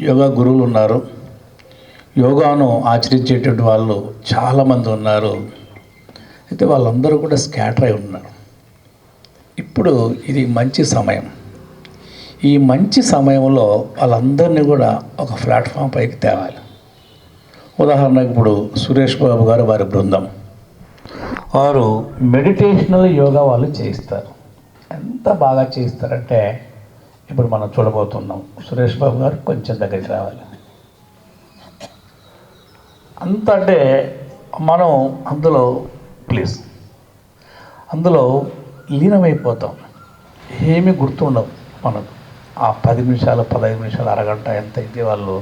యోగా గురువులు ఉన్నారు. యోగాను ఆచరించేటువంటి వాళ్ళు చాలామంది ఉన్నారు. అయితే వాళ్ళందరూ కూడా స్కాటర్ అయి ఉన్నారు. ఇప్పుడు ఇది మంచి సమయం. ఈ మంచి సమయంలో వాళ్ళందరినీ కూడా ఒక ప్లాట్ఫామ్ పైకి తేవాలి. ఉదాహరణకు ఇప్పుడు సురేష్ బాబు గారు, వారి బృందం వారు మెడిటేషనల్ యోగా వాళ్ళు చేయిస్తారు. ఎంత బాగా చేయిస్తారంటే ఇప్పుడు మనం చూడబోతున్నాం. సురేష్ బాబు గారు కొంచెం దగ్గరికి రావాలి. అంత అంటే మనం అందులో అందులో లీనమైపోతాం, ఏమీ గుర్తుండవు మనకు. ఆ 10 నిమిషాలు 15 నిమిషాలు అరగంట ఎంతైతే వాళ్ళు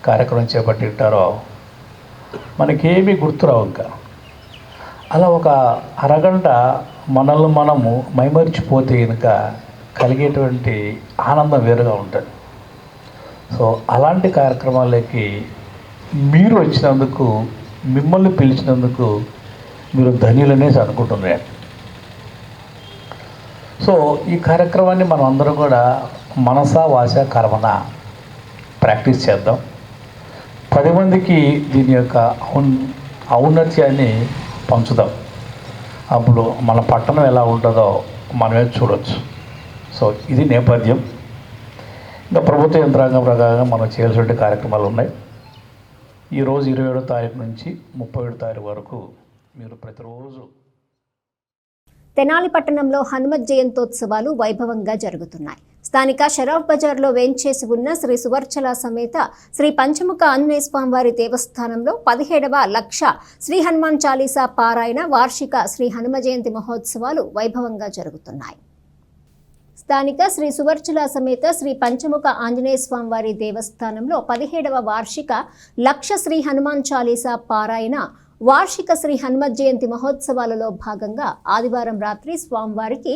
కార్యక్రమం చేపట్టి ఉంటారో మనకేమీ గుర్తురావు. ఇంకా అలా ఒక అరగంట మనల్ని మనము మైమరిచిపోతే కనుక కలిగేటువంటి ఆనందం వేరుగా ఉంటుంది. సో అలాంటి కార్యక్రమాలకి మీరు వచ్చినందుకు, మిమ్మల్ని పిలిచినందుకు మీరు ధన్యులనేసి అనుకుంటున్నాను. సో ఈ కార్యక్రమాన్ని మనం అందరం కూడా మనసా వాచ కర్మన ప్రాక్టీస్ చేద్దాం. 10 మందికి దీని యొక్క ఔన్నత్యాన్ని పంచుదాం. అప్పుడు మన పట్టణం ఎలా ఉంటుందో మనమే చూడవచ్చు. సో ఇది నేపథ్యం. ఇంకా ప్రభుత్వ యంత్రాంగం ప్రకారంగా మనం చేయాల్సిన కార్యక్రమాలు ఉన్నాయి. ఈరోజు 27వ తారీఖు నుంచి 31వ తారీఖు వరకు మీరు ప్రతిరోజు తెనాలి పట్టణంలో హనుమత్ జయంతోత్సవాలు వైభవంగా జరుగుతున్నాయి. స్థానిక షరాఫ్ బజార్లో వేంచేసి ఉన్న శ్రీ సువర్చల సమేత శ్రీ పంచముఖ ఆంజనేయ స్వామివారి దేవస్థానంలో 17వ లక్ష శ్రీ హనుమాన్ చాలీసా పారాయణ వార్షిక శ్రీ హనుమ జయంతి మహోత్సవాలు వైభవంగా జరుగుతున్నాయి. స్థానిక శ్రీ సువర్చల సమేత శ్రీ పంచముఖ ఆంజనేయ స్వామివారి దేవస్థానంలో 17వ వార్షిక లక్ష శ్రీ హనుమాన్ చాలీసా పారాయణ వార్షిక శ్రీ హనుమత్ జయంతి మహోత్సవాలలో భాగంగా ఆదివారం రాత్రి స్వామివారికి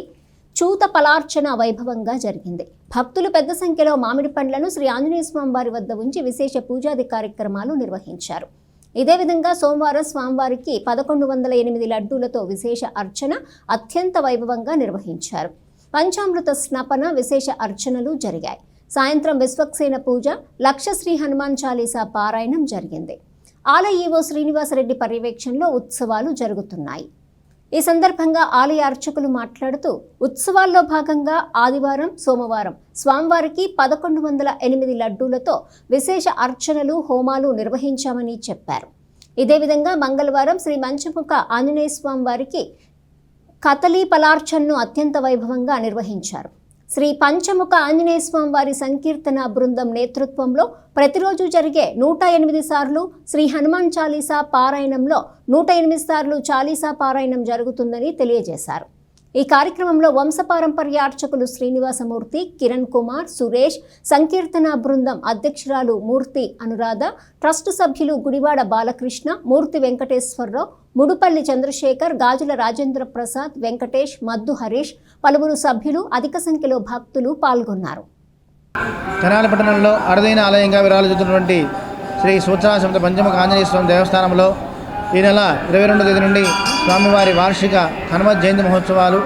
చూత పలార్చన వైభవంగా జరిగింది. భక్తులు పెద్ద సంఖ్యలో మామిడి పండ్లను శ్రీ ఆంజనేయ స్వామివారి వద్ద ఉంచి విశేష పూజాది కార్యక్రమాలు నిర్వహించారు. ఇదే విధంగా సోమవారం స్వామివారికి 1108 లడ్డూలతో విశేష అర్చన అత్యంత వైభవంగా నిర్వహించారు. పంచామృత స్నపన విశేష అర్చనలు జరిగాయి. సాయంత్రం విశ్వక్సేన పూజ, లక్ష శ్రీ హనుమాన్ చాలీసా పారాయణం జరిగింది. ఆలయ ఈవో శ్రీనివాసరెడ్డి పర్యవేక్షణలో ఉత్సవాలు జరుగుతున్నాయి. ఈ సందర్భంగా ఆలయ అర్చకులు మాట్లాడుతూ ఉత్సవాల్లో భాగంగా ఆదివారం, సోమవారం స్వామివారికి 1108 లడ్డూలతో విశేష అర్చనలు, హోమాలు నిర్వహించామని చెప్పారు. ఇదే విధంగా మంగళవారం శ్రీ పంచముఖ ఆంజనేయ స్వామివారికి కతలీ పలార్చనను అత్యంత వైభవంగా నిర్వహించారు. శ్రీ పంచముఖ ఆంజనేయ స్వామివారి సంకీర్తన బృందం నేతృత్వంలో ప్రతిరోజు జరిగే 108 సార్లు శ్రీ హనుమాన్ చాలీసా పారాయణంలో 108 సార్లు చాలీసా పారాయణం జరుగుతుందని తెలియజేశారు. ఈ కార్యక్రమంలో వంశపారంపర్య అర్చకులు శ్రీనివాసమూర్తి, కిరణ్ కుమార్, సురేష్, సంకీర్తన బృందం అధ్యక్షురాలు మూర్తి అనురాధ, ట్రస్ట్ సభ్యులు గుడివాడ బాలకృష్ణ, మూర్తి వెంకటేశ్వరరావు, ముడుపల్లి చంద్రశేఖర్, గాజుల రాజేంద్ర ప్రసాద్, వెంకటేష్, మద్దు హరీష్, పలువురు సభ్యులు, అధిక సంఖ్యలో భక్తులు పాల్గొన్నారు. తెనాలి పట్టణంలో అరుదైన ఆలయంగా విరాజిల్లుతున్నటువంటి శ్రీ సూచనా సమేత పంచముఖ ఆంజనేయ స్వామి దేవస్థానంలో ఈ నెల 22వ తేదీ నుండి స్వామివారి వార్షిక హనుమత్ జయంతి మహోత్సవాలు,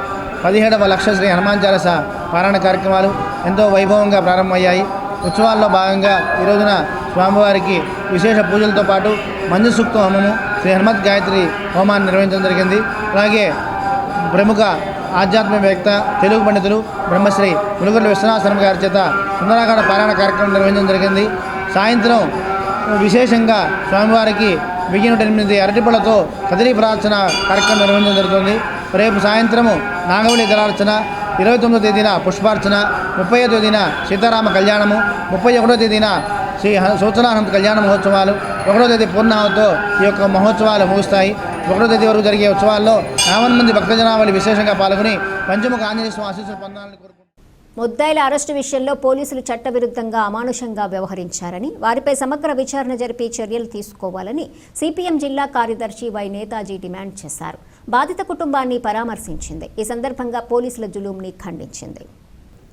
17వ లక్ష శ్రీ హనుమాన్ చాలీసా పారాయణ కార్యక్రమాలు ఎంతో వైభవంగా ప్రారంభమయ్యాయి. ఉత్సవాల్లో భాగంగా ఈ రోజున స్వామివారికి విశేష పూజలతో పాటు మంజు సూక్త హోమము, శ్రీ హనుమత్ గాయత్రి హోమాన్ని నిర్వహించడం జరిగింది. అలాగే ప్రముఖ ఆధ్యాత్మికవేత్త, తెలుగు పండితులు బ్రహ్మశ్రీ ములుగుర్ల విశ్వనాథ గారి చేత సుందరాకాండ పారాయణ కార్యక్రమం నిర్వహించడం జరిగింది. సాయంత్రం విశేషంగా స్వామివారికి 1008 అరటిపళ్ళతో కదిలీ ప్రార్థన కార్యక్రమం నిర్వహించడం జరుగుతుంది. రేపు సాయంత్రము నాగవళి జలార్చన, 29వ తేదీన పుష్పార్చన, 30వ తేదీన సీతారామ కళ్యాణము, 31వ తేదీన శ్రీ సూచనానంద కళ్యాణ మహోత్సవాలు, 1వ తేదీ పూర్ణాహుతో ఈ యొక్క మహోత్సవాలు ముగుస్తాయి. 1వ తేదీ వరకు జరిగే ఉత్సవాల్లో 50 మంది భక్తజనావళి విశేషంగా పాల్గొని పంచముఖ ఆంజనేయ స్వామి ఆశీస్సులు పొందాలని కోరుకుంటున్నారు. ముద్దాయిల అరెస్టు విషయంలో పోలీసులు చట్టవిరుద్ధంగా అమానుషంగా వ్యవహరించారని, వారిపై సమగ్ర విచారణ జరిపి చర్యలు తీసుకోవాలని సిపిఎం జిల్లా కార్యదర్శి వై నేతాజీ డిమాండ్ చేశారు. బాధిత కుటుంబాన్ని పరామర్శించింది. ఈ సందర్భంగా పోలీసుల జులుంని ఖండించింది.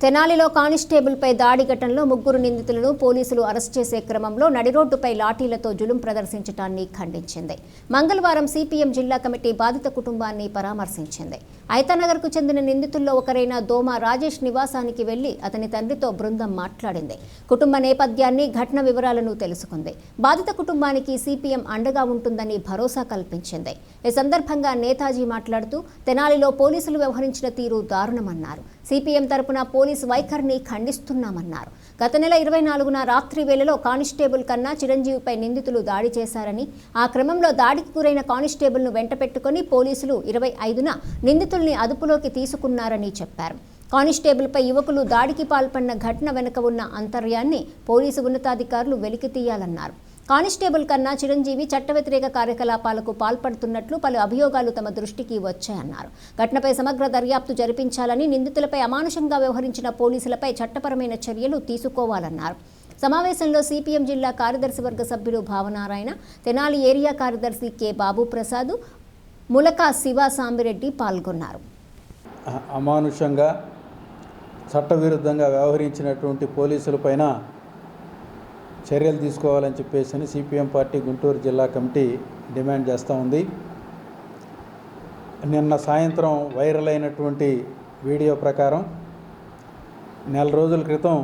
తెనాలిలో కానిస్టేబుల్పై దాడి ఘటనలో 3 నిందితులను పోలీసులు అరెస్ట్ చేసే క్రమంలో నడిరోడ్డుపై లాఠీలతో జులుం ప్రదర్శించడాన్ని ఖండించింది. మంగళవారం సిపిఎం జిల్లా కమిటీ బాధిత కుటుంబాన్ని పరామర్శించింది. ఐతానగర్కు చెందిన నిందితుల్లో ఒకరైన దోమ రాజేష్ నివాసానికి వెళ్లి అతని తండ్రితో బృందం మాట్లాడింది. కుటుంబ నేపథ్యాన్ని, ఘటన వివరాలను తెలుసుకుంది. బాధిత కుటుంబానికి సిపిఎం అండగా ఉంటుందని భరోసా కల్పించింది. ఈ సందర్భంగా నేతాజీ మాట్లాడుతూ తెనాలిలో పోలీసులు వ్యవహరించిన తీరు దారుణమన్నారు. సిపిఎం తరపున పోలీసు వైఖరిని ఖండిస్తున్నామన్నారు. గత నెల 24న రాత్రి వేళలో కానిస్టేబుల్ కన్నా చిరంజీవిపై నిందితులు దాడి చేశారని, ఆ క్రమంలో దాడికి గురైన కానిస్టేబుల్ను వెంటపెట్టుకుని పోలీసులు 25న నిందితుల్ని అదుపులోకి తీసుకున్నారని చెప్పారు. కానిస్టేబుల్పై యువకులు దాడికి పాల్పడిన ఘటన వెనుక ఉన్న అంతర్యాన్ని పోలీసు ఉన్నతాధికారులు వెలికి తీయాలన్నారు. కానిస్టేబుల్ కన్నా చిరంజీవి చట్ట వ్యతిరేక కార్యకలాపాలకు పాల్పడుతున్నట్లు పలు అభియోగాలు తమ దృష్టికి వచ్చాయన్నారు. ఘటనపై సమగ్ర దర్యాప్తు జరిపించాలని, నిందితులపై అమానుషంగా వ్యవహరించిన పోలీసులపై చట్టపరమైన చర్యలు తీసుకోవాలన్నారు. సమావేశంలో సిపిఎం జిల్లా కార్యదర్శి వర్గ సభ్యుడు భావనారాయణ, తెనాలి ఏరియా కార్యదర్శి కె బాబు ప్రసాద్, ములకా శివ సాంబిరెడ్డి పాల్గొన్నారు. అమానుషంగా చట్టవిరుద్ధంగా వ్యవహరించినటువంటి పోలీసులపైన చర్యలు తీసుకోవాలని చెప్పేసి సిపిఎం పార్టీ గుంటూరు జిల్లా కమిటీ డిమాండ్ చేస్తూ ఉంది. నిన్న సాయంత్రం వైరల్ అయినటువంటి వీడియో ప్రకారం నెల రోజుల క్రితం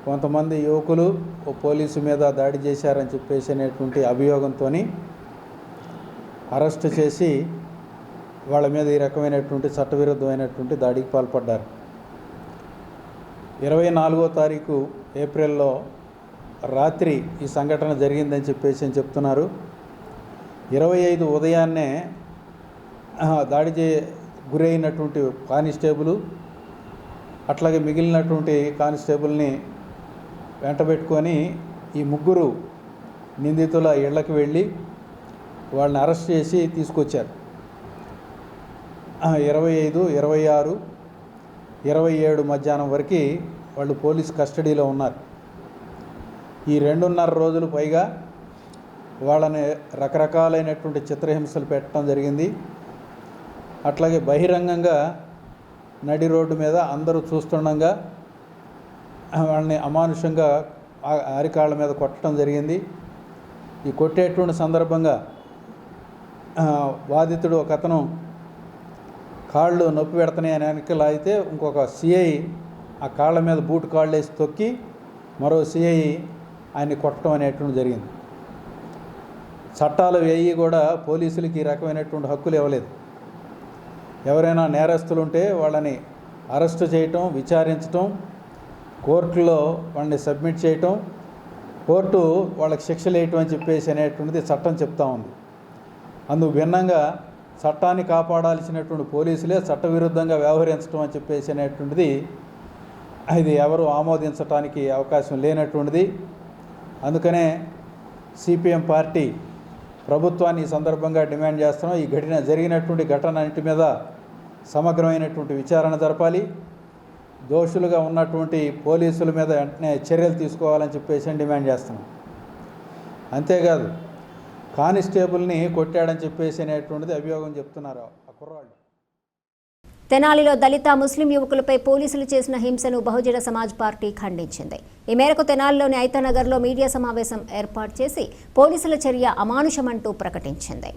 కొంతమంది యువకులు ఓ పోలీసు మీద దాడి చేశారని చెప్పేసి అనేటువంటి అభియోగంతో అరెస్టు చేసి వాళ్ళ మీద ఈ రకమైనటువంటి చట్టవిరుద్ధమైనటువంటి దాడికి పాల్పడ్డారు. 24వ తారీఖు ఏప్రిల్లో రాత్రి ఈ సంఘటన జరిగిందని చెప్పేసి చెప్తున్నారు. 25 ఉదయాన్నే దాడి గురైనటువంటి కానిస్టేబుల్ అట్లాగే మిగిలినటువంటి కానిస్టేబుల్ని వెంటబెట్టుకొని ఈ ముగ్గురు నిందితుల ఇళ్లకు వెళ్ళి వాళ్ళని అరెస్ట్ చేసి తీసుకొచ్చారు. 25, 26, 27 మధ్యాహ్నం వరకు వాళ్ళు పోలీస్ కస్టడీలో ఉన్నారు. ఈ 2.5 రోజులు పైగా వాళ్ళని రకరకాలైనటువంటి చిత్రహింసలు పెట్టడం జరిగింది. అట్లాగే బహిరంగంగా నడి రోడ్డు మీద అందరూ చూస్తుండగా వాళ్ళని అమానుషంగా అరికాళ్ళ మీద కొట్టడం జరిగింది. ఈ కొట్టేటువంటి సందర్భంగా బాధితుడు ఒక అతను కాళ్ళు నొప్పి పెడుతున్నాయని వెనక్కి లాగితే ఇంకొక సిఐ ఆ కాళ్ళ మీద బూట్ కాళ్ళు వేసి తొక్కి మరో సిఐ ఆయన్ని కొట్టడం అనేటువంటి జరిగింది. చట్టాలు వేయి కూడా పోలీసులకి ఈ రకమైనటువంటి హక్కులు ఇవ్వలేదు. ఎవరైనా నేరస్తులు ఉంటే వాళ్ళని అరెస్టు చేయటం, విచారించటం, కోర్టులో వాళ్ళని సబ్మిట్ చేయటం, కోర్టు వాళ్ళకి శిక్షలు వేయటం అని చెప్పేసి అనేటువంటిది చట్టం చెప్తా ఉంది. అందుకు భిన్నంగా చట్టాన్ని కాపాడాల్సినటువంటి పోలీసులే చట్టవిరుద్ధంగా వ్యవహరించడం అని చెప్పేసి అనేటువంటిది ఇది ఎవరు ఆమోదించడానికి అవకాశం లేనటువంటిది. అందుకనే సిపిఎం పార్టీ ప్రభుత్వాన్ని ఈ సందర్భంగా డిమాండ్ చేస్తున్నాం. ఈ జరిగినటువంటి ఘటన అన్నిటి మీద సమగ్రమైనటువంటి విచారణ జరపాలి. దోషులుగా ఉన్నటువంటి పోలీసుల మీద వెంటనే చర్యలు తీసుకోవాలని చెప్పేసి డిమాండ్ చేస్తున్నాం. అంతేకాదు కానిస్టేబుల్ని కొట్టాడని చెప్పేసి అనేటువంటిది అభియోగం చెప్తున్నారు ఆ కుర్రాళ్ళు. తెనాలిలో దళిత ముస్లిం యువకులపై పోలీసులు చేసిన హింసను బహుజన సమాజ్ పార్టీ ఖండించింది. ఈ మేరకు తెనాలిలోని ఐతానగర్లో మీడియా సమావేశం ఏర్పాటు చేసి పోలీసుల చర్య అమానుషమంటూ ప్రకటించింది.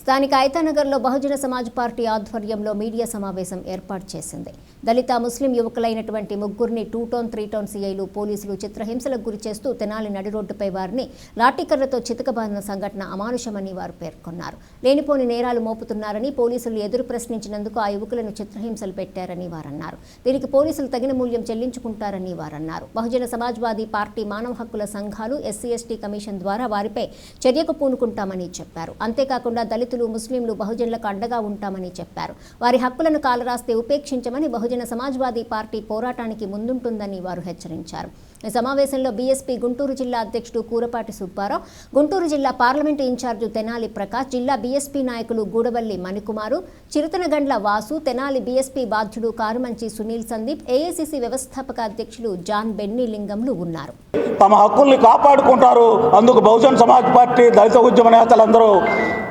స్థానిక ఐతానగర్లో బహుజన సమాజ్ పార్టీ ఆధ్వర్యంలో మీడియా సమావేశం ఏర్పాటు చేసింది. దళిత ముస్లిం యువకులైనటువంటి ముగ్గురిని 2 టౌన్ 3 టౌన్ సీఐలు పోలీసులు చిత్రహింసలకు గురి చేస్తూ తెనాలి నడి రోడ్డుపై వారిని లాఠీకర్రతో చితకబాదిన సంఘటన అమానుషమని వారు పేర్కొన్నారు. లేనిపోని నేరాలు మోపుతున్నారని, పోలీసులు ఎదురు ప్రశ్నించినందుకు ఆ యువకులను చిత్రహింసలు పెట్టారని వారన్నారు. దీనికి పోలీసులు తగిన మూల్యం చెల్లించుకుంటారని వారన్నారు. బహుజన సమాజ్వాదీ పార్టీ మానవ హక్కుల సంఘాలు ఎస్సీ/ఎస్టీ కమిషన్ ద్వారా వారిపై చర్యకు పూనుకుంటామని చెప్పారు. అంతేకాకుండా దళితులు ముస్లింలు బహుజనులకు అండగా ఉంటామని చెప్పారు. వారి హక్కులను కాలరాస్తే ఉపేక్షించమని బహుజన సమాజ్వాదీ పార్టీ పోరాటానికి ముందుంటుందని వారు హెచ్చరించారు. ఈ సమావేశంలో బీఎస్పీ గుంటూరు జిల్లా అధ్యక్షుడు కూరపాటి సుబ్బారావు, గుంటూరు జిల్లా పార్లమెంటు ఇన్ఛార్జి తెనాలి ప్రకాష్, జిల్లా బీఎస్పీ నాయకులు గూడవల్లి మణికుమారు, చిరుతనగండ్ల వాసు, తెనాలి బీఎస్పీ బాధ్యుడు కారుమంచి సునీల్ సందీప్, ఏఐసీసీ వ్యవస్థాపక అధ్యక్షులు జాన్ బెన్నీ లింగంలు ఉన్నారు. తమ హక్కుల్ని కాపాడుకుంటారు. అందుకు బహుజన్ సమాజ్ పార్టీ దళిత ఉద్యమ నేతలందరూ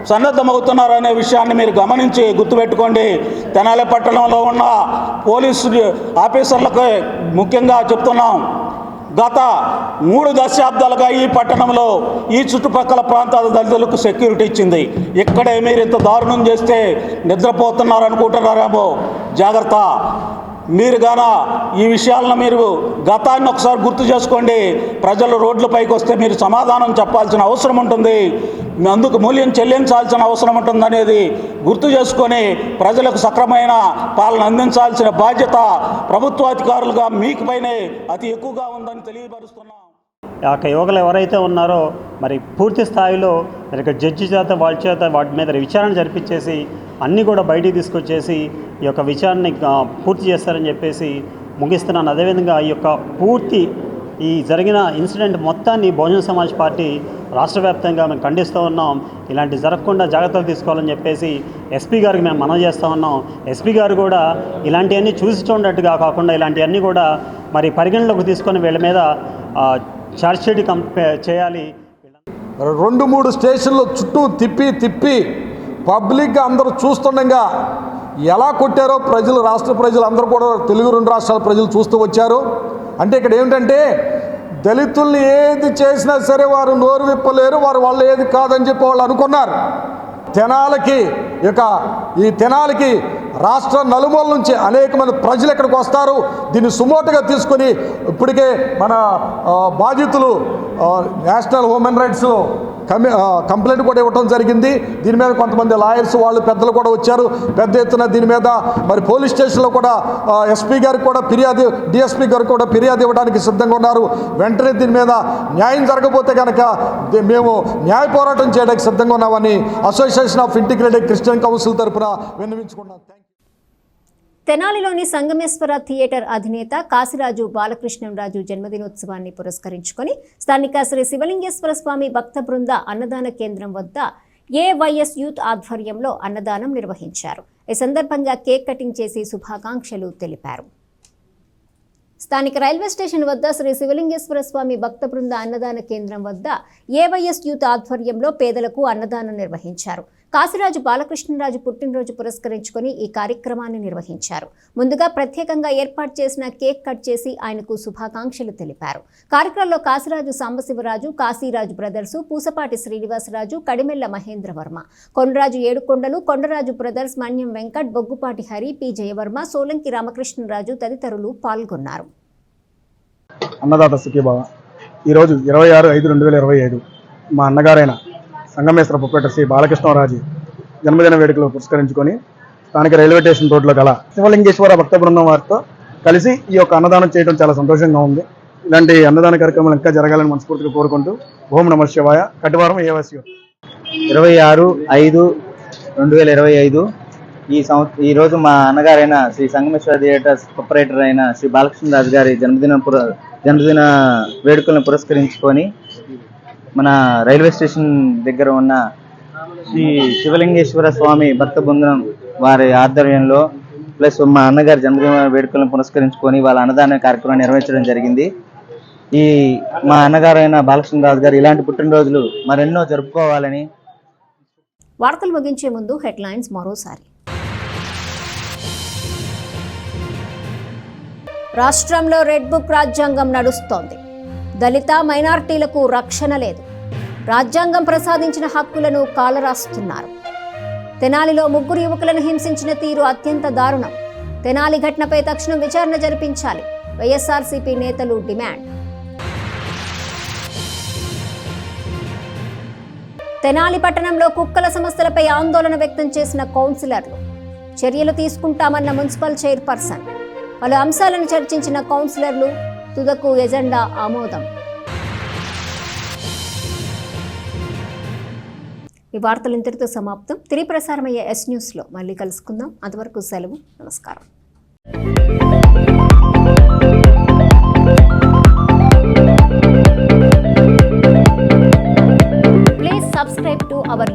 సన్నద్ధమవుతున్నారు అనే విషయాన్ని మీరు గమనించి గుర్తుపెట్టుకోండి. తెనాలి పట్టణంలో ఉన్న పోలీసు ఆఫీసర్లకు ముఖ్యంగా చెప్తున్నాం, గత 3 దశాబ్దాలుగా ఈ పట్టణంలో ఈ చుట్టుపక్కల ప్రాంతాల దళితులకు సెక్యూరిటీ ఇచ్చింది. ఇక్కడే మీరు ఇంత దారుణం చేస్తే నిద్రపోతున్నారు అనుకుంటున్నారేమో, జాగ్రత్త. మీరు గాన ఈ విషయాలను మీరు గతాన్ని ఒకసారి గుర్తు చేసుకోండి. ప్రజలు రోడ్లపైకి వస్తే మీరు సమాధానం చెప్పాల్సిన అవసరం ఉంటుంది, అందుకు మూల్యం చెల్లించాల్సిన అవసరం ఉంటుంది అనేది గుర్తు చేసుకొని ప్రజలకు సక్రమైన పాలన అందించాల్సిన బాధ్యత ప్రభుత్వాధికారులుగా మీకుపైనే అతి ఎక్కువగా ఉందని తెలియపరుస్తున్నాం. ఆ యువకులు ఎవరైతే ఉన్నారో మరి పూర్తి స్థాయిలో మరి జడ్జి చేత వాళ్ళ చేత వాటి మీద విచారణ జరిపించేసి అన్నీ కూడా బయటికి తీసుకొచ్చేసి ఈ యొక్క విచారణని పూర్తి చేస్తారని చెప్పేసి ముగిస్తున్నాను. అదేవిధంగా ఈ యొక్క పూర్తి ఈ జరిగిన ఇన్సిడెంట్ మొత్తాన్ని బహుజన సమాజ్ పార్టీ రాష్ట్ర వ్యాప్తంగా మేము ఖండిస్తూ ఉన్నాం. ఇలాంటి జరగకుండా జాగ్రత్తలు తీసుకోవాలని చెప్పేసి ఎస్పీ గారికి మేము మనవి చేస్తూ ఉన్నాం. ఎస్పీ గారు కూడా ఇలాంటివన్నీ చూసి చూడట్టుగా కాకుండా ఇలాంటివన్నీ కూడా మరి పరిగణలోకి తీసుకొని వీళ్ళ మీద ఛార్జ్షీట్ చేయాలి. 2-3 స్టేషన్లు చుట్టూ తిప్పి పబ్లిక్గా అందరూ చూస్తుండగా ఎలా కొట్టారో రాష్ట్ర ప్రజలు అందరూ కూడా తెలుగు 2 రాష్ట్రాల ప్రజలు చూస్తూ వచ్చారు. అంటే ఇక్కడ ఏమిటంటే దళితుల్ని ఏది చేసినా సరే వారు నోరు విప్పలేరు, వాళ్ళు ఏది కాదని చెప్పి వాళ్ళు అనుకున్నారు. ఈ తెనాలికి రాష్ట్ర నలుమూల నుంచి అనేక మంది ప్రజలు ఇక్కడికి వస్తారు. దీన్ని సుమోటుగా తీసుకొని ఇప్పటికే మన బాధితులు నేషనల్ హ్యూమన్ రైట్స్ కంప్లైంట్ కూడా ఇవ్వడం జరిగింది. దీని మీద కొంతమంది లాయర్స్ వాళ్ళు పెద్దలు కూడా వచ్చారు పెద్ద ఎత్తున. దీని మీద మరి పోలీస్ స్టేషన్లో కూడా ఎస్పీ గారికి కూడా ఫిర్యాదు, డిఎస్పీ గారికి కూడా ఫిర్యాదు ఇవ్వడానికి సిద్ధంగా ఉన్నారు. వెంటనే దీని మీద న్యాయం జరగకపోతే కనుక మేము న్యాయ పోరాటం చేయడానికి సిద్ధంగా ఉన్నామని association of integrated Christian council తరఫున విన్నవించుకున్నాం. తెనాలిలోని సంగమేశ్వర థియేటర్ అధినేత కాశీరాజు బాలకృష్ణంరాజు జన్మదినోత్సవాన్ని పురస్కరించుకొని స్థానిక శ్రీ శివలింగేశ్వర స్వామి భక్త బృంద అన్నదాన కేంద్రం వద్ద ఏవైఎస్ యూత్ ఆధ్వర్యంలో అన్నదానం నిర్వహించారు. ఈ సందర్భంగా కేక్ కటింగ్ చేసి శుభాకాంక్షలు తెలిపారు. స్థానిక రైల్వే స్టేషన్ వద్ద శ్రీ శివలింగేశ్వర స్వామి భక్త బృంద అన్నదాన కేంద్రం వద్ద ఏవైఎస్ యూత్ ఆధ్వర్యంలో పేదలకు అన్నదానం నిర్వహించారు. కాశీరాజు బాలకృష్ణరాజు పుట్టినరోజు పురస్కరించుకొని ఈ కార్యక్రమాన్ని నిర్వహించారు. ముందుగా ప్రత్యేకంగా ఏర్పాటు చేసిన కేక్ కట్ చేసి ఆయనకు శుభాకాంక్షలు తెలిపారు. కార్యక్రమంలో కాశీరాజు సాంబశివరాజు, కాశీరాజు బ్రదర్సు, పూసపాటి శ్రీనివాసరాజు, కడిమెళ్ల మహేంద్రవర్మ, కొండరాజు ఏడుకొండలు, కొండరాజు బ్రదర్స్, మన్యం వెంకట్, బొగ్గుపాటి హరి, పి జయవర్మ, సోలంకి రామకృష్ణరాజు తదితరులు పాల్గొన్నారు. అన్నదాత సుఖీభావ. ఈరోజు 26/5/2025 మా అన్నగారైన సంగమేశ్వర ప్రొపరేటర్ శ్రీ బాలకృష్ణరాజు జన్మదిన వేడుకలు పురస్కరించుకొని స్థానిక రైల్వే స్టేషన్ రోడ్లో గల శివలింగేశ్వర భక్త బృందం వారితో కలిసి ఈ యొక్క అన్నదానం చేయడం చాలా సంతోషంగా ఉంది. ఇలాంటి అన్నదాన కార్యక్రమాలు ఇంకా జరగాలని మనస్ఫూర్తిగా కోరుకుంటూ ఓం నమః శివాయ. కటివారం ఏవస్యు 26/5/2025 ఈరోజు మా అన్నగారైన శ్రీ సంగమేశ్వర థియేటర్స్ ప్రొపరేటర్ అయిన శ్రీ బాలకృష్ణరాజు గారి జన్మదిన వేడుకలను పురస్కరించుకొని మన రైల్వే స్టేషన్ దగ్గర ఉన్న శ్రీ శివలింగేశ్వర స్వామి భక్త బృందం వారి ఆధ్వర్యంలో ప్లస్ మా అన్నగారి జన్మదిన వేడుకలను పురస్కరించుకొని వాళ్ళ అన్నదాన కార్యక్రమాన్ని నిర్వహించడం జరిగింది. మా అన్నగారైన బాలకృష్ణరాజు గారు ఇలాంటి పుట్టినరోజులు మరెన్నో జరుపుకోవాలని. వార్తలు ముగించే ముందు హెడ్లైన్స్ మరోసారి. రాష్ట్రంలో రెడ్ బుక్ రాజ్యాంగం నడుస్తోంది. దళిత మైనారిటీలకు రక్షణ లేదు. రాజ్యాంగం ప్రసాదించిన హక్కులను కాలరాస్తున్నారు. తెనాలిలో 3 యువకులను హింసించిన తీరు అత్యంత దారుణం. తెనాలి ఘటనపై తక్షణం విచారణ జరిపించాలి. వైఎస్ఆర్సీపీ నేతలు డిమాండ్. తెనాలి పట్టణంలో కుక్కల సమస్యలపై ఆందోళన వ్యక్తం చేసిన కౌన్సిలర్లు. చర్యలు తీసుకుంటామన్న మున్సిపల్ చైర్పర్సన్. పలు అంశాలను చర్చించిన కౌన్సిలర్లు. తుదకు ఎజెండా ఆమోదం. ఈ వార్తలు ఇంతటితో సమాప్తం. తిరిగి ప్రసారమయ్యే ఎస్ న్యూస్లో మళ్ళీ కలుసుకుందాం. అంతవరకు సెలవు. నమస్కారం. Please subscribe to our